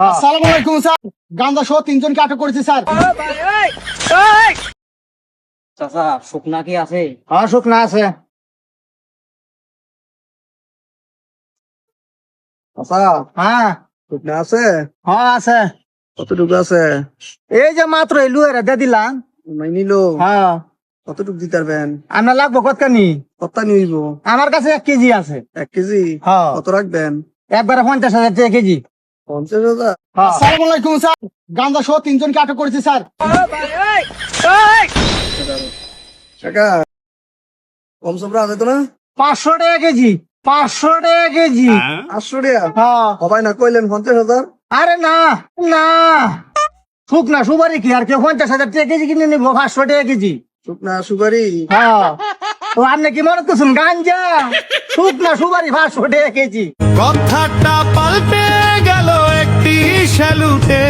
আসসালামু আলাইকুম স্যার, গান্দা সহ তিনজনকে আটক করেছি স্যার। চাচা শুকনা কি আছে? হ্যাঁ, শুকনা আছে। হ্যাঁ শুকনা আছে? হ্যাঁ আছে। কতটুকু আছে? এই যে মাত্র এলু এরা দিয়ে দিলাম। নিল হ্যাঁ, কতটুকু দিতে পারবেন? আমরা লাগবো কতখানি? কত নিব? আমার কাছে 1 কেজি আছে। 1 কেজি? হ্যাঁ। কত রাখবেন? একবারে 50,000 টাকা কেজি। 50,000? আসসালামু আলাইকুম স্যার, গান্দা সহ তিনজনকে আটক করেছি স্যার। টাকা কম সবরা আছে তো না? 500 টাকা কেজি, 500 টাকা কেজি। 800 টাকা? হ্যাঁ। সবাই না কইলেন 50,000? আরে না না, শুকনা সুপারি কি আর কেউ 50,000 টাকা কেজি কিনে নিবো? 500 টাকা কেজি। শুকনা সুপারি? হ্যাঁ, তো আপনি কি মনে করছেন গাঞ্জা? শুকনা সুপারি 500 টাকা কেজি। কথাটা পাল্টে গেল একটি স্যালুটে।